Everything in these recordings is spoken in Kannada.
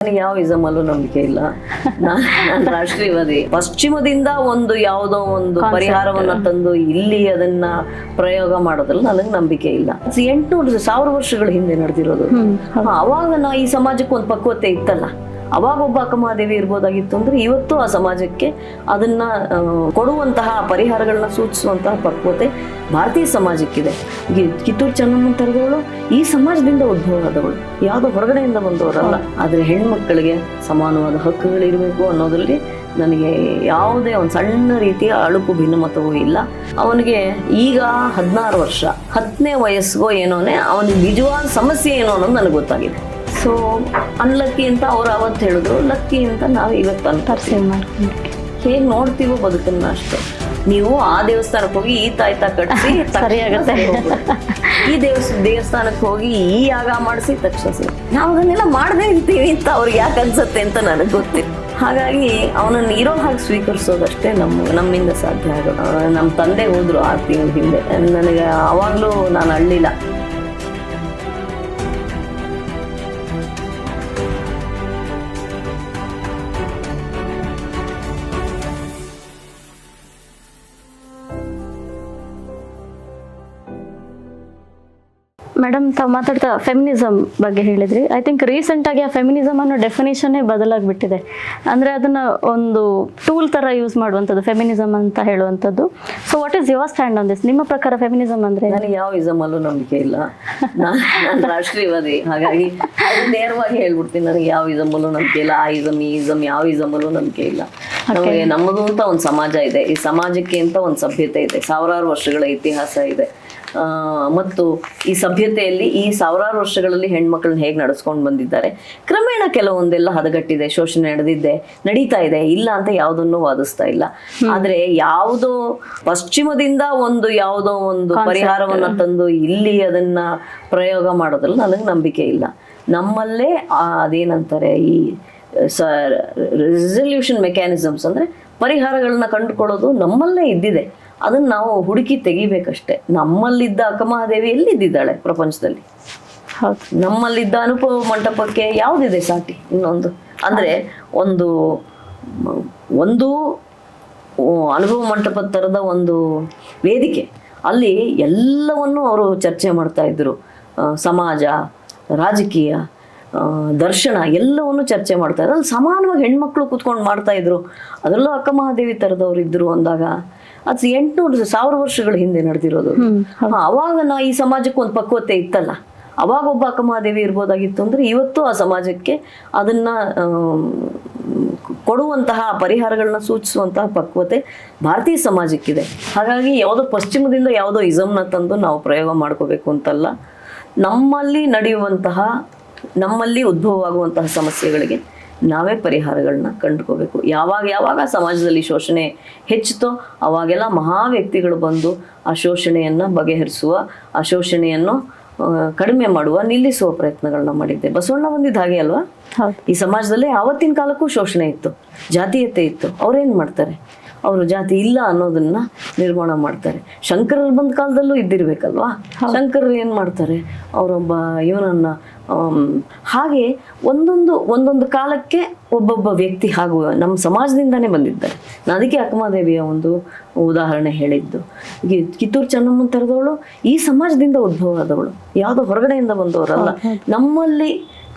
ನನಗೆ ಯಾವ ಇಸಮಲ್ಲೂ ನಂಬಿಕೆ ಇಲ್ಲ. ನಾನು ರಾಷ್ಟ್ರೀಯವಾದಿ. ಪಶ್ಚಿಮದಿಂದ ಒಂದು ಯಾವುದೋ ಒಂದು ಪರಿಹಾರವನ್ನ ತಂದು ಇಲ್ಲಿ ಅದನ್ನ ಪ್ರಯೋಗ ಮಾಡೋದ್ರಲ್ಲಿ ನನಗೆ ನಂಬಿಕೆ ಇಲ್ಲ. 800,000 ವರ್ಷಗಳ ಹಿಂದೆ ನಡೆದಿರೋದು. ಅವಾಗ ಈ ಸಮಾಜಕ್ಕೆ ಒಂದು ಪಕ್ವತೆ ಇತ್ತಲ್ಲ. ಅವಾಗ ಒಬ್ಬ ಅಕ್ಕಮಹಾದೇವಿ ಇರ್ಬೋದಾಗಿತ್ತು ಅಂದ್ರೆ ಇವತ್ತು ಆ ಸಮಾಜಕ್ಕೆ ಅದನ್ನ ಕೊಡುವಂತಹ ಪರಿಹಾರಗಳನ್ನ ಸೂಚಿಸುವಂತಹ ಪಕ್ವತೆ ಭಾರತೀಯ ಸಮಾಜಕ್ಕಿದೆ. ಕಿತ್ತೂರು ಚೆನ್ನಮ್ಮನ ತರದವಳು ಈ ಸಮಾಜದಿಂದ ಉದ್ಭವ ಆದವಳು, ಯಾವುದೋ ಹೊರಗಡೆಯಿಂದ ಬಂದವರಲ್ಲ. ಆದ್ರೆ ಹೆಣ್ಮಕ್ಕಳಿಗೆ ಸಮಾನವಾದ ಹಕ್ಕುಗಳಿರ್ಬೇಕು ಅನ್ನೋದ್ರಲ್ಲಿ ನನಗೆ ಯಾವುದೇ ಒಂದು ಸಣ್ಣ ರೀತಿಯ ಅಳುಕು ಭಿನ್ನಮತವೂ ಇಲ್ಲ. ಅವನಿಗೆ ಈಗ 16 ವರ್ಷ, 10ನೇ ವಯಸ್ಸಿಗೋ ಏನೋನೆ ಅವನಿಗೆ ನಿಜವಾದ ಸಮಸ್ಯೆ ಏನೋ ಅನ್ನೋದು ನನಗೆ ಗೊತ್ತಾಗಿದೆ. ಸೊ ಅನ್ಲಕ್ಕಿ ಅಂತ ಅವ್ರು ಅವತ್ತು ಹೇಳಿದ್ರು, ಲಕ್ಕಿ ಅಂತ ನಾವು ಇವತ್ತು ಅನ್ಪರ್ಸೀವ್ ಮಾಡ್ಕೊಂಡು ಹೇಗೆ ನೋಡ್ತೀವೋ ಬದುಕನ್ನ ಅಷ್ಟೇ. ನೀವು ಆ ದೇವಸ್ಥಾನಕ್ಕೆ ಹೋಗಿ ಈ ತಾಯ್ತ ಕಟ್ಟಿಸಿ ಸರಿಯಾಗತ್ತೆ, ಈ ದೇವಸ್ಥಾನಕ್ಕೆ ಹೋಗಿ ಈ ಯಾಗ ಮಾಡಿಸಿ ತಕ್ಷಣ ಸರಿ. ನಾವು ಅದನ್ನೆಲ್ಲ ಮಾಡದೇ ಇರ್ತೀವಿ ಅಂತ ಅವ್ರಿಗೆ ಯಾಕೆ ಅನ್ಸುತ್ತೆ ಅಂತ ನನಗೆ ಗೊತ್ತಿಲ್ಲ. ಹಾಗಾಗಿ ಅವನನ್ನು ಇರೋ ಹಾಗೆ ಸ್ವೀಕರಿಸೋದಷ್ಟೇ ನಮ್ಮಿಂದ ಸಾಧ್ಯ ಆಗೋದು. ನಮ್ಮ ತಂದೆ ಹೋದ್ರು 6 ತಿಂಗಳ ಹಿಂದೆ. ನನಗೆ ಅವಾಗಲೂ ನಾನು ಅಳ್ಳಿಲ್ಲ. ಮೇಡಮ್, ತಾವು ಮಾತಾಡ್ತಾ ಫೆಮಿನಿಸಮ್ ಬಗ್ಗೆ ಹೇಳಿದ್ರಿ. ಐ ಥಿಂಕ್ ರೀಸೆಂಟಾಗಿ ಆ ಫೆಮಿನಿಸಮ್ ಅನ್ನೋ ಡೆಫಿನೇಷನ್ನೇ ಬದಲಾಗ್ಬಿಟ್ಟಿದೆ. ಅಂದರೆ ಅದನ್ನು ಒಂದು ಟೂಲ್ ಥರ ಯೂಸ್ ಮಾಡುವಂಥದ್ದು ಫೆಮಿನಿಸಮ್ ಅಂತ ಹೇಳುವಂಥದ್ದು. So what is your stand on this? ನಿಮ್ಮ ಪ್ರಕಾರ ಫೆಮಿನಿಸಮ್ ಅಂದರೆ? ನನಗೆ ಯಾವ ಇಸಮಲ್ಲೂ ನಂಬಿಕೆ ಇಲ್ಲ. ನಾನು ರಾಷ್ಟ್ರೀಯವಾದಿ. ಹಾಗಾಗಿ ನೇರವಾಗಿ ಹೇಳ್ಬಿಡ್ತೀನಿ, ನನಗೆ ಯಾವ ಇಸಮಲ್ಲೂ ನಂಬಿಕೆ ಇಲ್ಲ. ಆ ಇಸಮ್ ಈ ಇಸಮ್ ಯಾವ ಇಸಮಲ್ಲೂ ನಂಬಿಕೆ ಇಲ್ಲ. ನಮಗೆ ನಮ್ಮದು ಅಂತ ಒಂದು ಸಮಾಜ ಇದೆ. ಈ ಸಮಾಜಕ್ಕೆ ಅಂತ ಒಂದು ಸಭ್ಯತೆ ಇದೆ. 1000 ವರ್ಷಗಳ ಇತಿಹಾಸ ಇದೆ. ಮತ್ತು ಈ ಸಭ್ಯತೆಯಲ್ಲಿ ಈ 1000 ವರ್ಷಗಳಲ್ಲಿ ಹೆಣ್ಮಕ್ಳನ್ನ ಹೇಗೆ ನಡೆಸ್ಕೊಂಡು ಬಂದಿದ್ದಾರೆ. ಕ್ರಮೇಣ ಕೆಲವೊಂದೆಲ್ಲ ಹದಗಟ್ಟಿದೆ, ಶೋಷಣೆ ನಡೀತಾ ಇದೆ, ಇಲ್ಲ ಅಂತ ಯಾವುದನ್ನು ವಾದಿಸ್ತಾ ಇಲ್ಲ. ಆದ್ರೆ ಯಾವುದೋ ಪಶ್ಚಿಮದಿಂದ ಯಾವುದೋ ಒಂದು ಪರಿಹಾರವನ್ನ ತಂದು ಇಲ್ಲಿ ಅದನ್ನ ಪ್ರಯೋಗ ಮಾಡೋದ್ರಲ್ಲಿ ನನಗೆ ನಂಬಿಕೆ ಇಲ್ಲ. ನಮ್ಮಲ್ಲೇ ಅದೇನಂತಾರೆ, ಈ ರೆಸಲ್ಯೂಷನ್ ಮೆಕ್ಯಾನಿಸಮ್ಸ್ ಅಂದ್ರೆ ಪರಿಹಾರಗಳನ್ನ ಕಂಡುಕೊಳ್ಳೋದು ನಮ್ಮಲ್ಲೇ ಇದ್ದಿದೆ. ಅದನ್ನ ನಾವು ಹುಡುಕಿ ತೆಗಿಬೇಕಷ್ಟೆ. ನಮ್ಮಲ್ಲಿದ್ದ ಅಕ್ಕಮಹಾದೇವಿ ಎಲ್ಲಿದ್ದಾಳೆ ಪ್ರಪಂಚದಲ್ಲಿ? ನಮ್ಮಲ್ಲಿದ್ದ ಅನುಭವ ಮಂಟಪಕ್ಕೆ ಯಾವುದಿದೆ ಸಾಟಿ? ಇನ್ನೊಂದು ಅಂದ್ರೆ ಒಂದು ಅನುಭವ ಮಂಟಪದ ತರದ ಒಂದು ವೇದಿಕೆ. ಅಲ್ಲಿ ಎಲ್ಲವನ್ನೂ ಅವರು ಚರ್ಚೆ ಮಾಡ್ತಾ ಇದ್ರು. ಸಮಾಜ, ರಾಜಕೀಯ, ದರ್ಶನ ಎಲ್ಲವನ್ನು ಚರ್ಚೆ ಮಾಡ್ತಾ ಇದ್ರು. ಅಲ್ಲಿ ಸಮಾನವಾಗಿ ಹೆಣ್ಮಕ್ಳು ಕೂತ್ಕೊಂಡು ಮಾಡ್ತಾ ಇದ್ರು. ಅದರಲ್ಲೂ ಅಕ್ಕಮಹಾದೇವಿ ತರದವ್ರು ಇದ್ರು ಅಂದಾಗ ಅದು 800,000 ವರ್ಷಗಳ ಹಿಂದೆ ನಡೆದಿರೋದು. ಅವಾಗ ಈ ಸಮಾಜಕ್ಕೆ ಒಂದು ಪಕ್ವತೆ ಇತ್ತಲ್ಲ. ಅವಾಗ ಒಬ್ಬ ಅಕ್ಕಮಹಾದೇವಿ ಇರ್ಬೋದಾಗಿತ್ತು ಅಂದ್ರೆ ಇವತ್ತು ಆ ಸಮಾಜಕ್ಕೆ ಅದನ್ನ ಕೊಡುವಂತಹ ಪರಿಹಾರಗಳನ್ನ ಸೂಚಿಸುವಂತಹ ಪಕ್ವತೆ ಭಾರತೀಯ ಸಮಾಜಕ್ಕಿದೆ. ಹಾಗಾಗಿ ಯಾವುದೋ ಪಶ್ಚಿಮದಿಂದ ಯಾವುದೋ ಇಸಮ್ನ ತಂದು ನಾವು ಪ್ರಯೋಗ ಮಾಡ್ಕೋಬೇಕು ಅಂತಲ್ಲ. ನಮ್ಮಲ್ಲಿ ಉದ್ಭವವಾಗುವಂತಹ ಸಮಸ್ಯೆಗಳಿಗೆ ನಾವೇ ಪರಿಹಾರಗಳನ್ನ ಕಂಡುಕೋಬೇಕು. ಯಾವಾಗ ಸಮಾಜದಲ್ಲಿ ಶೋಷಣೆ ಹೆಚ್ಚುತ್ತೋ ಅವಾಗೆಲ್ಲ ಮಹಾ ವ್ಯಕ್ತಿಗಳು ಬಂದು ಆ ಶೋಷಣೆಯನ್ನ ಬಗೆಹರಿಸುವ, ಆ ಶೋಷಣೆಯನ್ನು ಕಡಿಮೆ ಮಾಡುವ, ನಿಲ್ಲಿಸುವ ಪ್ರಯತ್ನಗಳನ್ನ ಮಾಡಿದ್ದೆ. ಬಸವಣ್ಣ ಬಂದಿದ್ದು ಹಾಗೆ ಅಲ್ವಾ? ಈ ಸಮಾಜದಲ್ಲಿ ಆವತ್ತಿನ ಕಾಲಕ್ಕೂ ಶೋಷಣೆ ಇತ್ತು, ಜಾತೀಯತೆ ಇತ್ತು. ಅವ್ರೇನ್ ಮಾಡ್ತಾರೆ? ಅವರು ಜಾತಿ ಇಲ್ಲ ಅನ್ನೋದನ್ನ ನಿರ್ಮಾಣ ಮಾಡ್ತಾರೆ. ಶಂಕರರು ಬಂದ ಕಾಲದಲ್ಲೂ ಇದ್ದಿರ್ಬೇಕಲ್ವಾ? ಶಂಕರರು ಏನ್ ಮಾಡ್ತಾರೆ? ಅವರೊಬ್ಬ ಇವನನ್ನ ಹಾಗೆ ಒಂದೊಂದು ಕಾಲಕ್ಕೆ ಒಬ್ಬೊಬ್ಬ ವ್ಯಕ್ತಿ ಹಾಗೂ ನಮ್ಮ ಸಮಾಜದಿಂದಾನೇ ಬಂದಿದ್ದಾರೆ. ನಾನು ಅದಕ್ಕೆ ಅಕ್ಕಮಹಾದೇವಿಯ ಒಂದು ಉದಾಹರಣೆ ಹೇಳಿದ್ದು. ಕಿತ್ತೂರು ಚೆನ್ನಮ್ಮನ ತರದವಳು ಈ ಸಮಾಜದಿಂದ ಉದ್ಭವ ಆದವಳು, ಯಾವುದೋ ಹೊರಗಡೆಯಿಂದ ಬಂದವರಲ್ಲ.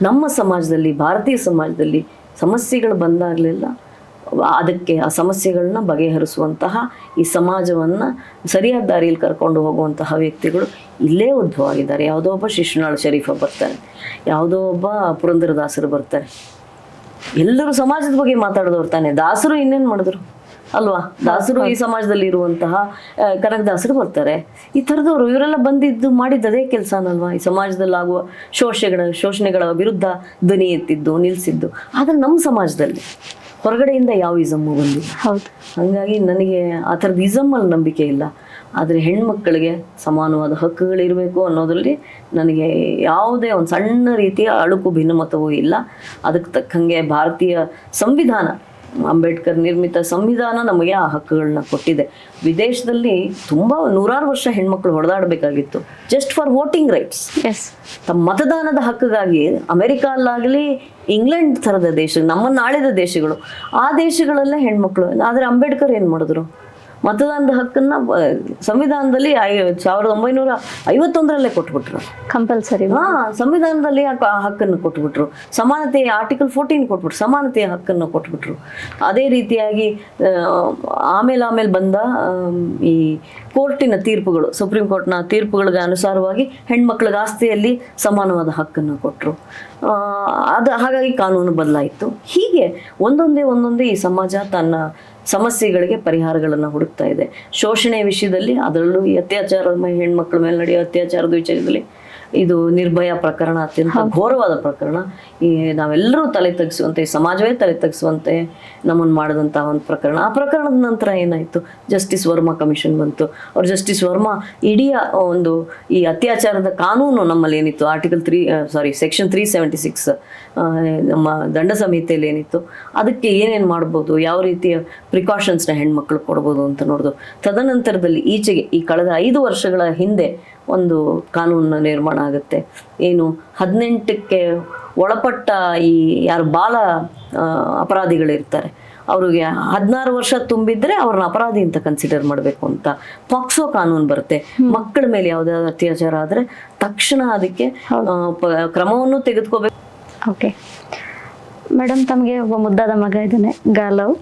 ನಮ್ಮ ಸಮಾಜದಲ್ಲಿ, ಭಾರತೀಯ ಸಮಾಜದಲ್ಲಿ ಸಮಸ್ಯೆಗಳು ಬಂದಾಗಲೆಲ್ಲ ಅದಕ್ಕೆ ಆ ಸಮಸ್ಯೆಗಳನ್ನ ಬಗೆಹರಿಸುವಂತಹ, ಈ ಸಮಾಜವನ್ನ ಸರಿಯಾದ ದಾರಿಯಲ್ಲಿ ಕರ್ಕೊಂಡು ಹೋಗುವಂತಹ ವ್ಯಕ್ತಿಗಳು ಇಲ್ಲೇ ಉದ್ಭವ ಆಗಿದ್ದಾರೆ. ಯಾವುದೋ ಒಬ್ಬ ಶಿಶುನಾಳ ಶರೀಫ ಬರ್ತಾರೆ, ಯಾವುದೋ ಒಬ್ಬ ಪುರಂದರದಾಸರು ಬರ್ತಾರೆ. ಎಲ್ಲರೂ ಸಮಾಜದ ಬಗ್ಗೆ ಮಾತಾಡಿದವ್ರು ತಾನೆ. ದಾಸರು ಇನ್ನೇನು ಮಾಡಿದ್ರು ಅಲ್ವಾ? ದಾಸರು ಈ ಸಮಾಜದಲ್ಲಿ ಇರುವಂತಹ ಕನಕದಾಸರು ಬರ್ತಾರೆ. ಈ ಥರದವರು ಇವರೆಲ್ಲ ಬಂದಿದ್ದು ಮಾಡಿದ್ದದೇ ಕೆಲಸನಲ್ವಾ? ಈ ಸಮಾಜದಲ್ಲಿ ಆಗುವ ಶೋಷಣೆಗಳ ವಿರುದ್ಧ ಧ್ವನಿ ಎತ್ತಿದ್ದು, ನಿಲ್ಲಿಸಿದ್ದು. ಆದರೆ ನಮ್ಮ ಸಮಾಜದಲ್ಲಿ ಹೊರಗಡೆಯಿಂದ ಯಾವ ಇಸಮ್ಮು ಬಂದಿಲ್ಲ. ಹೌದು. ಹಾಗಾಗಿ ನನಗೆ ಆ ಥರದ ಇಸಮ್ಮಲ್ಲಿ ನಂಬಿಕೆ ಇಲ್ಲ. ಆದರೆ ಹೆಣ್ಮಕ್ಕಳಿಗೆ ಸಮಾನವಾದ ಹಕ್ಕುಗಳಿರಬೇಕು ಅನ್ನೋದ್ರಲ್ಲಿ ನನಗೆ ಯಾವುದೇ ಒಂದು ಸಣ್ಣ ರೀತಿಯ ಅಳುಕು ಭಿನ್ನಮತವೂ ಇಲ್ಲ. ಅದಕ್ಕೆ ತಕ್ಕಂಗೆ ಭಾರತೀಯ ಸಂವಿಧಾನ ಅಂಬೇಡ್ಕರ್ ನಿರ್ಮಿತ ಸಂವಿಧಾನ ನಮಗೆ ಆ ಹಕ್ಕುಗಳನ್ನ ಕೊಟ್ಟಿದೆ. ವಿದೇಶದಲ್ಲಿ ತುಂಬಾ 100 ವರ್ಷ ಹೆಣ್ಮಕ್ಳು ಹೊಡೆದಾಡಬೇಕಾಗಿತ್ತು just for voting rights. Yes. ತಮ್ಮ ಮತದಾನದ ಹಕ್ಕಿಗಾಗಿ ಅಮೆರಿಕಲ್ಲಾಗಲಿ ಇಂಗ್ಲೆಂಡ್ ಥರದ ದೇಶ, ನಮ್ಮನ್ನು ಆಳಿದ ದೇಶಗಳು, ಆ ದೇಶಗಳಲ್ಲೇ ಹೆಣ್ಮಕ್ಳು. ಆದರೆ ಅಂಬೇಡ್ಕರ್ ಏನು ಮಾಡಿದ್ರು, ಮತದಾನದ ಹಕ್ಕನ್ನ ಸಂವಿಧಾನದಲ್ಲಿ 1951 ಕೊಟ್ಬಿಟ್ರು. ಕಂಪಲ್ಸರಿ. ಸಂವಿಧಾನದಲ್ಲಿ ಆ ಹಕ್ಕನ್ನು ಕೊಟ್ಬಿಟ್ರು. ಸಮಾನತೆಯ ಆರ್ಟಿಕಲ್ 14 ಕೊಟ್ಬಿಟ್ರು, ಸಮಾನತೆಯ ಹಕ್ಕನ್ನು ಕೊಟ್ಬಿಟ್ರು. ಅದೇ ರೀತಿಯಾಗಿ ಆಮೇಲೆ ಬಂದ ಈ ಕೋರ್ಟಿನ ತೀರ್ಪುಗಳು, ಸುಪ್ರೀಂ ಕೋರ್ಟ್ನ ತೀರ್ಪುಗಳಿಗೆ ಅನುಸಾರವಾಗಿ ಹೆಣ್ಮಕ್ಳಿಗೆ ಆಸ್ತಿಯಲ್ಲಿ ಸಮಾನವಾದ ಹಕ್ಕನ್ನು ಕೊಟ್ಟರು. ಹಾಗಾಗಿ ಕಾನೂನು ಬದಲಾಯಿತು. ಹೀಗೆ ಒಂದೊಂದೇ ಈ ಸಮಾಜ ತನ್ನ ಸಮಸ್ಯೆಗಳಿಗೆ ಪರಿಹಾರಗಳನ್ನು ಹುಡುಕ್ತಾ ಇದೆ. ಶೋಷಣೆ ವಿಷಯದಲ್ಲಿ, ಅದರಲ್ಲೂ ಈ ಅತ್ಯಾಚಾರ, ಹೆಣ್ಮಕ್ಳ ಮೇಲೆ ನಡೆಯೋ ಅತ್ಯಾಚಾರದ ವಿಷಯದಲ್ಲಿ ಇದು ನಿರ್ಭಯ ಪ್ರಕರಣ ಅತ್ಯಂತ ಘೋರವಾದ ಪ್ರಕರಣ. ಈ ನಾವೆಲ್ಲರೂ ತಲೆ ತಗ್ಗಿಸುವಂತೆ, ಈ ಸಮಾಜವೇ ತಲೆ ತಗ್ಗಿಸುವಂತೆ ನಮ್ಮನ್ನು ಮಾಡಿದಂತಹ ಒಂದು ಪ್ರಕರಣ. ಆ ಪ್ರಕರಣದ ನಂತರ ಏನಾಯಿತು, ಜಸ್ಟಿಸ್ ವರ್ಮಾ ಕಮಿಷನ್ ಬಂತು. ಅವ್ರು ಜಸ್ಟಿಸ್ ವರ್ಮಾ ಇಡೀ ಒಂದು ಈ ಅತ್ಯಾಚಾರದ ಕಾನೂನು ನಮ್ಮಲ್ಲಿ ಏನಿತ್ತು, ಸೆಕ್ಷನ್ 376 ನಮ್ಮ ದಂಡ ಸಂಹಿತೆಯಲ್ಲಿ ಏನಿತ್ತು, ಅದಕ್ಕೆ ಏನೇನು ಮಾಡ್ಬೋದು, ಯಾವ ರೀತಿಯ ಪ್ರಿಕಾಷನ್ಸ್ನ ಹೆಣ್ಮಕ್ಳು ಕೊಡ್ಬೋದು ಅಂತ ನೋಡಿದ್ರು. ತದನಂತರದಲ್ಲಿ ಈಚೆಗೆ ಈ ಕಳೆದ 5 ವರ್ಷಗಳ ಹಿಂದೆ ಒಂದು ಕಾನೂನಿನ ನಿರ್ಮಾಣ ಆಗುತ್ತೆ. ಏನು 18ಕ್ಕೆ ಒಳಪಟ್ಟ ಈ ಯಾರು ಬಾಲ ಅಪರಾಧಿಗಳಿರ್ತಾರೆ, ಅವ್ರಿಗೆ 16 ವರ್ಷ ತುಂಬಿದ್ರೆ ಅವ್ರನ್ನ ಅಪರಾಧಿ ಅಂತ ಕನ್ಸಿಡರ್ ಮಾಡಬೇಕು ಅಂತ ಪಾಕ್ಸೋ ಕಾನೂನು ಬರುತ್ತೆ. ಮಕ್ಕಳ ಮೇಲೆ ಯಾವುದಾದ್ರು ಅತ್ಯಾಚಾರ ಆದರೆ ತಕ್ಷಣ ಅದಕ್ಕೆ ಕ್ರಮವನ್ನು ತೆಗೆದುಕೋಬೇಕು. ಓಕೆ ಮೇಡಮ್, ತಮಗೆ ಒಬ್ಬ ಮುದ್ದಾದ ಮಗ ಇದ್ದಾನೆ, ಗಾಲವ್.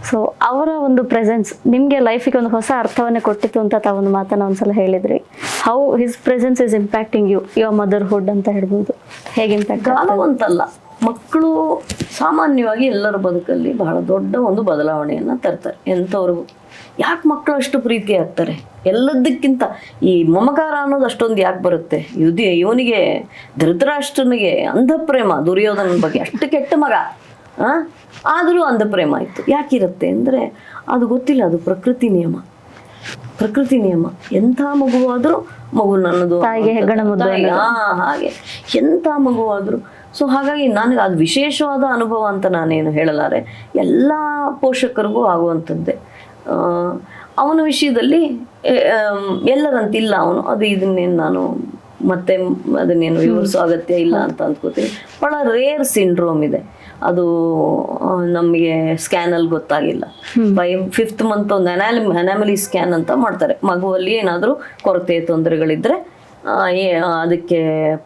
ಸೊ ಅವರ ಒಂದು ಪ್ರೆಸೆನ್ಸ್ ನಿಮಗೆ ಲೈಫಿಗೆ ಒಂದು ಹೊಸ ಅರ್ಥವನ್ನೇ ಕೊಟ್ಟಿತ್ತು ಅಂತ ತಾವೊಂದು ಮಾತನ್ನ ಒಂದ್ಸಲ ಹೇಳಿದ್ರಿ. How his presence is impacting your motherhood ಅಂತ ಹೇಳ್ಬೋದು. ಹೇಗೆ ಇಂಪ್ಯಾಕ್ಟ್? ಗಾಲವ್ ಅಂತಲ್ಲ, ಮಕ್ಕಳು ಸಾಮಾನ್ಯವಾಗಿ ಎಲ್ಲರ ಬದುಕಲ್ಲಿ ಬಹಳ ದೊಡ್ಡ ಒಂದು ಬದಲಾವಣೆಯನ್ನು ತರ್ತಾರೆ. ಎಂಥವ್ರಿಗೂ ಯಾಕೆ ಮಕ್ಕಳು ಅಷ್ಟು ಪ್ರೀತಿ ಆಗ್ತಾರೆ, ಎಲ್ಲದಕ್ಕಿಂತ ಈ ಮಮಕಾರ ಅನ್ನೋದು ಅಷ್ಟೊಂದು ಯಾಕೆ ಬರುತ್ತೆ? ಇವನಿಗೆ ಧೃತರಾಷ್ಟ್ರನಿಗೆ ಅಂಧಪ್ರೇಮ, ದುರ್ಯೋಧನ ಬಗ್ಗೆ, ಅಷ್ಟು ಕೆಟ್ಟ ಮಗ, ಆದರೂ ಅಂಧಪ್ರೇಮ ಆಯಿತು. ಯಾಕಿರುತ್ತೆ ಅಂದರೆ ಅದು ಗೊತ್ತಿಲ್ಲ, ಅದು ಪ್ರಕೃತಿ ನಿಯಮ. ಎಂಥ ಮಗುವಾದರೂ ಮಗು ನನ್ನದು, ಹಾಗೆ ಎಂಥ ಮಗುವಾದರೂ. ಸೊ ಹಾಗಾಗಿ ನನಗೆ ಅದು ವಿಶೇಷವಾದ ಅನುಭವ ಅಂತ ನಾನೇನು ಹೇಳಲಾರೆ, ಎಲ್ಲ ಪೋಷಕರಿಗೂ ಆಗುವಂಥದ್ದೇ. ಅವನ ವಿಷಯದಲ್ಲಿ ಎಲ್ಲರಂತಿಲ್ಲ ಅವನು, ಇದನ್ನೇನು ನಾನು ಮತ್ತೆ ಅದನ್ನೇನು ವಿವರಿಸೋ ಅಗತ್ಯ ಇಲ್ಲ ಅಂತ ಅಂದ್ಕೋತೀನಿ. ಭಾಳ ರೇರ್ ಸಿಂಡ್ರೋಮ್ ಇದೆ, ಅದು ನಮಗೆ ಸ್ಕ್ಯಾನಲ್ಲಿ ಗೊತ್ತಾಗಿಲ್ಲ. 5th ಮಂತ್ ಒಂದು ಅನಾಮಲಿ ಸ್ಕ್ಯಾನ್ ಅಂತ ಮಾಡ್ತಾರೆ. ಮಗುವಲ್ಲಿ ಏನಾದರೂ ಕೊರತೆ ತೊಂದರೆಗಳಿದ್ರೆ ಅದಕ್ಕೆ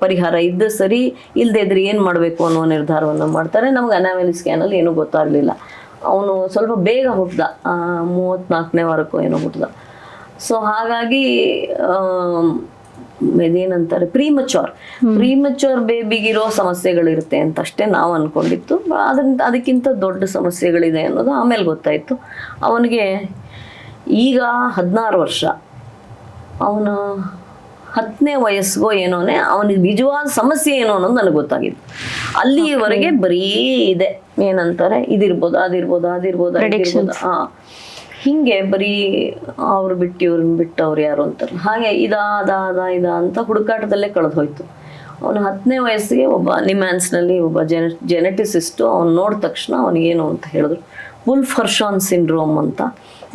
ಪರಿಹಾರ ಇದ್ದ ಸರಿ, ಇಲ್ಲದೆ ಇದ್ರೆ ಏನು ಮಾಡಬೇಕು ಅನ್ನೋ ನಿರ್ಧಾರವನ್ನು ಮಾಡ್ತಾರೆ. ನಮ್ಗೆ ಅನಾಮಲಿ ಸ್ಕ್ಯಾನಲ್ಲಿ ಏನೂ ಗೊತ್ತಾಗಲಿಲ್ಲ. ಅವನು ಸ್ವಲ್ಪ ಬೇಗ ಹುಟ್ಟಿದ, 34ನೇ ವಾರಕ್ಕೂ ಏನೋ ಹುಟ್ಟಿದ. ಸೊ ಹಾಗಾಗಿ ಇದೇನಂತಾರೆ, ಪ್ರೀಮಚೂರ್ ಬೇಬಿಗಿರೋ ಸಮಸ್ಯೆಗಳಿರುತ್ತೆ ಅಂತ ಅಷ್ಟೇ ನಾವು ಅಂದ್ಕೊಂಡಿತ್ತು. ಅದಕ್ಕಿಂತ ದೊಡ್ಡ ಸಮಸ್ಯೆಗಳಿದೆ ಅನ್ನೋದು ಆಮೇಲೆ ಗೊತ್ತಾಯಿತು. ಅವನಿಗೆ ಈಗ 16 ವರ್ಷ, ಅವನು 10ನೇ ವಯಸ್ಸಿಗೋ ಏನೋನೆ ಅವನಿಗೆ ನಿಜವಾದ ಸಮಸ್ಯೆ ಏನು ಅನ್ನೋದು ನನಗೆ ಗೊತ್ತಾಗಿತ್ತು. ಅಲ್ಲಿವರೆಗೆ ಬರೀ ಇದೆ, ಏನಂತಾರೆ, ಇದಿರ್ಬೋದು ಅದಿರ್ಬೋದು ಹಿಂಗೆ ಬರೀ ಅವ್ರು ಬಿಟ್ಟು ಇವ್ರನ್ನ ಬಿಟ್ಟು ಅವ್ರು ಯಾರು ಅಂತಾರೆ. ಹಾಗೆ ಇದ ಅಂತ ಹುಡುಕಾಟದಲ್ಲೇ ಕಳೆದು ಹೋಯ್ತು. ಅವನು 10ನೇ ವಯಸ್ಸಿಗೆ ಒಬ್ಬ ನಿಮ್ಯಾನ್ಸ್ನಲ್ಲಿ ಒಬ್ಬ ಜೆನೆಟಿಸಿಸ್ಟು ಅವ್ನು ನೋಡಿದ ತಕ್ಷಣ ಅವನಿಗೇನು ಅಂತ ಹೇಳಿದ್ರು, ವುಲ್ಫ್-ಹರ್ಷಾನ್ ಸಿಂಡ್ರೋಮ್ ಅಂತ.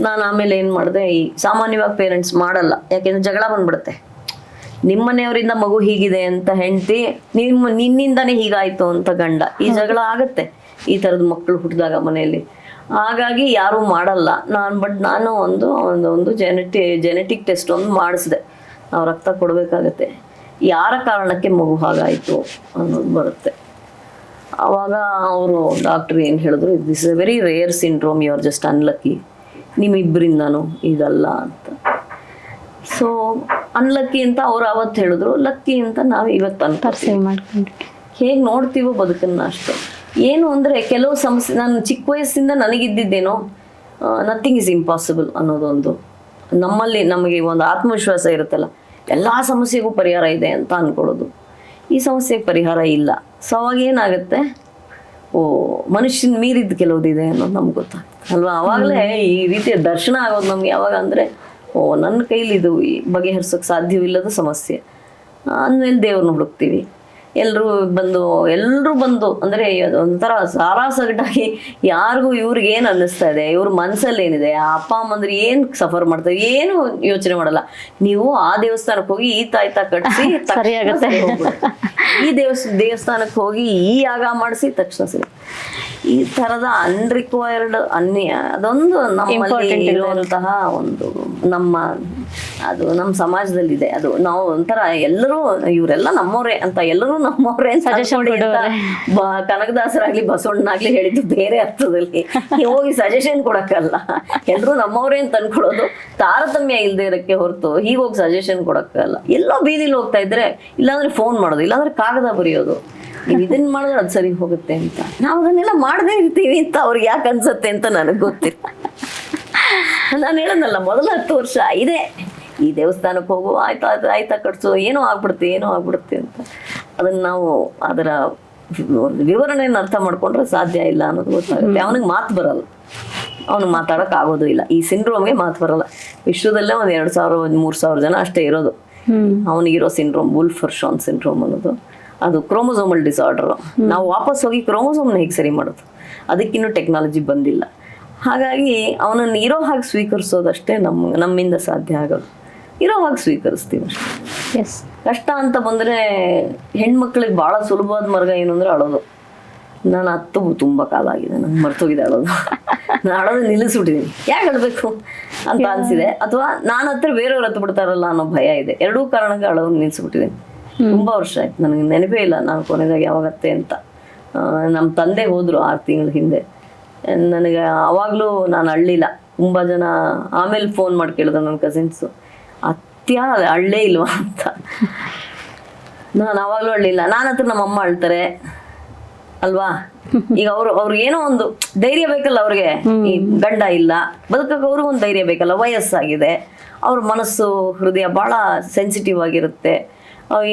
ನಾನು ಆಮೇಲೆ ಏನು ಮಾಡಿದೆ, ಈ ಸಾಮಾನ್ಯವಾಗಿ ಪೇರೆಂಟ್ಸ್ ಮಾಡಲ್ಲ, ಯಾಕೆಂದ್ರೆ ಜಗಳ ಬಂದ್ಬಿಡುತ್ತೆ. ನಿಮ್ಮನೆಯವರಿಂದ ಮಗು ಹೀಗಿದೆ ಅಂತ ಹೆಂಡತಿ, ನಿನ್ನಿಂದಾನೇ ಹೀಗಾಯ್ತು ಅಂತ ಗಂಡ, ಈ ಜಗಳ ಆಗತ್ತೆ ಈ ಥರದ ಮಕ್ಕಳು ಹುಟ್ಟಿದಾಗ ಮನೆಯಲ್ಲಿ. ಹಾಗಾಗಿ ಯಾರೂ ಮಾಡಲ್ಲ. ನಾನು ಒಂದು ಜೆನೆಟಿಕ್ ಟೆಸ್ಟ್ ಒಂದು ಮಾಡಿಸಿದೆ. ನಾವು ರಕ್ತ ಕೊಡಬೇಕಾಗತ್ತೆ, ಯಾರ ಕಾರಣಕ್ಕೆ ಮಗು ಹಾಗಾಯಿತು ಅನ್ನೋದು ಬರುತ್ತೆ. ಆವಾಗ ಅವರು ಡಾಕ್ಟ್ರ್ ಏನು ಹೇಳಿದ್ರು, this is a very rare syndrome, you are just unlucky, ನಿಮ್ಮಿಬ್ಬರಿಂದನೂ ಇದಲ್ಲ ಅಂತ. ಸೊ ಅನ್ಲಕ್ಕಿ ಅಂತ ಅವ್ರು ಅವತ್ತು ಹೇಳಿದ್ರು, ಲಕ್ಕಿ ಅಂತ ನಾವು ಇವತ್ತು ಮಾಡ್ಕೊಂಡು ಹೇಗೆ ನೋಡ್ತೀವೋ ಬದುಕನ್ನು ಅಷ್ಟೇ. ಏನು ಅಂದರೆ ಕೆಲವು ಸಮಸ್ಯೆ ನಾನು ಚಿಕ್ಕ ವಯಸ್ಸಿಂದ ನನಗಿದ್ದಿದ್ದೇನೋ, ನಥಿಂಗ್ ಈಸ್ ಇಂಪಾಸಿಬಲ್ ಅನ್ನೋದೊಂದು ನಮಗೆ ಒಂದು ಆತ್ಮವಿಶ್ವಾಸ ಇರುತ್ತಲ್ಲ, ಎಲ್ಲ ಸಮಸ್ಯೆಗೂ ಪರಿಹಾರ ಇದೆ ಅಂತ ಅಂದ್ಕೊಳ್ಳೋದು. ಈ ಸಮಸ್ಯೆಗೆ ಪರಿಹಾರ ಇಲ್ಲ. ಸೊ ಅವಾಗ ಏನಾಗುತ್ತೆ, ಮನುಷ್ಯನ ಮೀರಿದ್ದು ಕೆಲವುದಿದೆ ಅನ್ನೋದು ನಮ್ಗೆ ಗೊತ್ತಾಗುತ್ತೆ ಅಲ್ವಾ. ಆವಾಗಲೇ ಈ ರೀತಿಯ ದರ್ಶನ ಆಗೋದು ನಮ್ಗೆ ಯಾವಾಗ ಅಂದರೆ, ನನ್ನ ಕೈಲಿ ಇದು ಬಗೆಹರಿಸೋಕೆ ಸಾಧ್ಯವಿಲ್ಲದ ಸಮಸ್ಯೆ ಅಂದಮೇಲೆ ದೇವ್ರನ್ನ ಹುಡುಕ್ತೀವಿ. ಎಲ್ಲರೂ ಬಂದು ಅಂದ್ರೆ ಒಂಥರ ಸಾರಾಸಗಟಾಗಿ ಯಾರಿಗೂ ಇವ್ರಿಗೆ ಏನ್ ಅನ್ನಿಸ್ತಾ ಇದೆ, ಇವ್ರ ಮನ್ಸಲ್ಲಿ ಏನಿದೆ, ಆ ಅಪ್ಪ ಅಮ್ಮಂದ್ರೆ ಏನ್ ಸಫರ್ ಮಾಡ್ತಾರೆ ಏನು ಯೋಚನೆ ಮಾಡಲ್ಲ. ನೀವು ಆ ದೇವಸ್ಥಾನಕ್ಕೆ ಹೋಗಿ ಈ ತಾಯ್ತ ಕಟ್ಸಿ ಸರಿಯಾಗತ್ತೆ. ಈ ದೇವಸ್ಥಾನಕ್ಕೆ ಹೋಗಿ ಈ ಯಾಗ ಮಾಡಿಸಿ ತಕ್ಷಣ ಸರಿ. ಈ ತರದ ಅನ್ರಿಕ್ವೈರ್ಡ್ ಅದೊಂದು ನಮ್ಮಲ್ಲಿ ಇರುವಂತಹ ಒಂದು ನಮ್ಮ ಸಮಾಜದಲ್ಲಿದೆ. ಅದು ನಾವು ಒಂಥರ ಎಲ್ಲರೂ ಇವರೆಲ್ಲ ನಮ್ಮವ್ರೆ ಅಂತ, ಎಲ್ಲರೂ ನಮ್ಮವ್ರೆ ಕನಕದಾಸರಾಗ್ಲಿ ಬಸವಣ್ಣನಾಗ್ಲಿ ಹೇಳಿದ್ದು ಬೇರೆ ಅರ್ಥದಲ್ಲಿ. ಹೋಗಿ ಸಜೆಷನ್ ಕೊಡಕ್ಕಲ್ಲ, ಎಲ್ಲರೂ ನಮ್ಮವ್ರೆ ಅಂತ ಅನ್ಕೊಳ್ಳೋದು ತಾರತಮ್ಯ ಇಲ್ದೇ ಇರಕ್ಕೆ ಹೊರತು ಹೀಗೋಗಿ ಸಜೆಷನ್ ಕೊಡಕ್ಕಲ್ಲ. ಎಲ್ಲೋ ಬೀದಿಲಿ ಹೋಗ್ತಾ ಇದ್ರೆ ಇಲ್ಲಾಂದ್ರೆ ಫೋನ್ ಮಾಡೋದು, ಇಲ್ಲಾಂದ್ರೆ ಕಾಗದ ಬರೆಯೋದು, ನೀವು ಇದನ್ನ ಮಾಡಿದ್ರೆ ಅದು ಸರಿ ಹೋಗುತ್ತೆ ಅಂತ. ನಾವು ಅದನ್ನೆಲ್ಲ ಮಾಡದೇ ಇರ್ತೀವಿ ಅಂತ ಅವ್ರಿಗೆ ಯಾಕೆ ಅನ್ಸತ್ತೆ ಅಂತ ನನಗೆ ಗೊತ್ತಿಲ್ಲ. ನಾನು ಹೇಳೋದಲ್ಲ, ಮೊದಲ 10 ವರ್ಷ ಇದೆ ಈ ದೇವಸ್ಥಾನಕ್ಕೆ ಹೋಗು, ಆಯ್ತಾ ಕಟ್ಸು, ಏನೋ ಆಗ್ಬಿಡುತ್ತೆ ಅಂತ. ಅದನ್ನ ನಾವು ಅದರ ವಿವರಣೆಯನ್ನು ಅರ್ಥ ಮಾಡ್ಕೊಂಡ್ರೆ ಸಾಧ್ಯ ಇಲ್ಲ ಅನ್ನೋದು ಗೊತ್ತಾಗುತ್ತೆ. ಅವನಿಗೆ ಮಾತು ಬರಲ್ಲ, ಅವ್ನಿಗೆ ಮಾತಾಡೋಕೆ ಆಗೋದು ಇಲ್ಲ. ಈ ಸಿಂಡ್ರೋಮ್ಗೆ ಮಾತು ಬರಲ್ಲ. ವಿಶ್ವದಲ್ಲೇ ಒಂದು 2,000-3,000 ಜನ ಅಷ್ಟೇ ಇರೋದು ಅವನಿಗಿರೋ ಸಿಂಡ್ರೋಮ್, ವುಲ್ಫ್-ಹರ್ಷಾನ್ ಸಿಂಡ್ರೋಮ್ ಅನ್ನೋದು. ಅದು ಕ್ರೋಮೋಸೋಮಲ್ ಡಿಸಾರ್ಡರ್. ನಾವು ವಾಪಸ್ ಹೋಗಿ ಕ್ರೋಮೋಸೋಮ್ನ ಹೇಗೆ ಸರಿ ಮಾಡೋದು, ಅದಕ್ಕಿನ್ನೂ ಟೆಕ್ನಾಲಜಿ ಬಂದಿಲ್ಲ. ಹಾಗಾಗಿ ಅವನನ್ನು ಇರೋ ಹಾಗೆ ಸ್ವೀಕರಿಸೋದಷ್ಟೇ ನಮ್ಮಿಂದ ಸಾಧ್ಯ ಆಗೋದು. ಇರೋ ಹಾಗೆ ಸ್ವೀಕರಿಸ್ತೀವಿ ಅಷ್ಟೇ. ಕಷ್ಟ ಅಂತ ಬಂದರೆ ಹೆಣ್ಮಕ್ಳಿಗೆ ಭಾಳ ಸುಲಭವಾದ ಮಾರ್ಗ ಏನು ಅಂದರೆ ಅಳೋದು. ನಾನು ತುಂಬ ಕಾಲ ಆಗಿದೆ, ನಂಗೆ ಮರ್ತೋಗಿದೆ ಅಳೋದು. ನಾನು ಅಳೋದು ನಿಲ್ಲಿಸ್ಬಿಟ್ಟಿದ್ದೀನಿ. ಯಾಕೆ ಅಳಬೇಕು ಅಂತ ಅನಿಸಿದೆ, ಅಥವಾ ನಾನು ಹತ್ರ ಬೇರೆಯವ್ರು ಹತ್ತು ಬಿಡ್ತಾರಲ್ಲ ಅನ್ನೋ ಭಯ ಇದೆ. ಎರಡೂ ಕಾರಣಕ್ಕೆ ಅಳೋದು ನಿಲ್ಲಿಸ್ಬಿಟ್ಟಿದ್ದೀನಿ. ತುಂಬ ವರ್ಷ ಆಯ್ತು, ನನಗೆ ನೆನಪೇ ಇಲ್ಲ ನಾನು ಕೊನೆದಾಗ ಯಾವಾಗತ್ತೆ ಅಂತ. ನಮ್ಮ ತಂದೆ ಹೋದರು 6 ತಿಂಗಳ ಹಿಂದೆ. ನನಗೆ ಅವಾಗಲೂ ನಾನು ಅಳ್ಳಿಲ್ಲ. ತುಂಬ ಜನ ಆಮೇಲೆ ಫೋನ್ ಮಾಡಿ ಕೇಳಿದ್ರು ನನ್ನ ಕಸಿನ್ಸು, ಅಳ್ಳೇ ಇಲ್ವಾ ಅಂತ. ನಾನು ಅವಾಗಲೂ ಅಳ್ಳಿಲ್ಲ. ನಾನು ಹತ್ರ ನಮ್ಮಮ್ಮ ಅಳ್ತಾರೆ ಅಲ್ವಾ. ಈಗ ಅವ್ರು ಏನೋ ಒಂದು ಧೈರ್ಯ ಬೇಕಲ್ಲ ಅವ್ರಿಗೆ. ಈ ಗಂಡ ಇಲ್ಲ, ಬದುಕಕ್ಕೆ ಅವ್ರಿಗೂ ಒಂದು ಧೈರ್ಯ ಬೇಕಲ್ಲ. ವಯಸ್ಸಾಗಿದೆ, ಅವ್ರ ಮನಸ್ಸು ಹೃದಯ ಭಾಳ ಸೆನ್ಸಿಟಿವ್ ಆಗಿರುತ್ತೆ.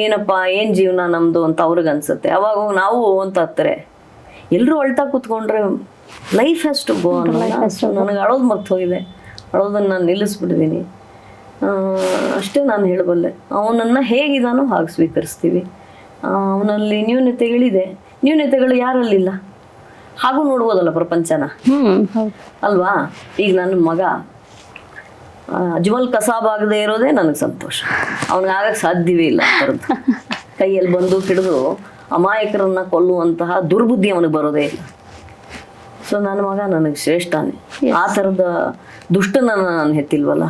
ಏನಪ್ಪ ಏನು ಜೀವನ ನಮ್ಮದು ಅಂತ ಅವ್ರಿಗೆ ಅನ್ಸುತ್ತೆ. ಅವಾಗ ನಾವು ಅಂತ ಹತ್ತಾರೆ. ಎಲ್ಲರೂ ಅಳ್ತಾ ಕೂತ್ಕೊಂಡ್ರೆ ಲೈಫ್ ಹ್ಯಾಸ್ ಟು ಗೋ ಅನ್ನೋ. ನನಗೆ ಅಳೋದು ಮರ್ತು ಹೋಗಿದೆ, ಅಳೋದನ್ನು ನಾನು ನಿಲ್ಲಿಸ್ಬಿಟ್ಟಿದ್ದೀನಿ ಅಷ್ಟೇ ನಾನು ಹೇಳಬಲ್ಲೆ. ಅವನನ್ನು ಹೇಗಿದಾನೋ ಹಾಗೆ ಸ್ವೀಕರಿಸ್ತೀವಿ. ಅವನಲ್ಲಿ ನ್ಯೂನತೆಗಳಿದೆ, ನ್ಯೂನತೆಗಳು ಯಾರಲ್ಲಿಲ್ಲ. ಹಾಗೂ ನೋಡ್ಬೋದಲ್ಲ ಪ್ರಪಂಚನ, ಅಲ್ವಾ. ಈಗ ನನ್ನ ಮಗ ಅಜ್ಮಲ್ ಕಸಾಬ್ ಆಗದೆ ಇರೋದೇ ನನಗೆ ಸಂತೋಷ. ಅವನಿಗೆ ಆಗಕ್ಕೆ ಸಾಧ್ಯವೇ ಇಲ್ಲ ಆ ಥರದ್ದು. ಕೈಯಲ್ಲಿ ಬಂದೂಕು ಹಿಡಿದು ಅಮಾಯಕರನ್ನ ಕೊಲ್ಲುವಂತಹ ದುರ್ಬುದ್ಧಿ ಅವನಿಗೆ ಬರೋದೇ ಇಲ್ಲ. ಸೊ ನನ್ನ ಮಗ ನನಗೆ ಶ್ರೇಷ್ಠನೇ. ಆ ಥರದ ದುಷ್ಟನ ನಾನು ಹೆತ್ತಿಲ್ವಲ್ಲ.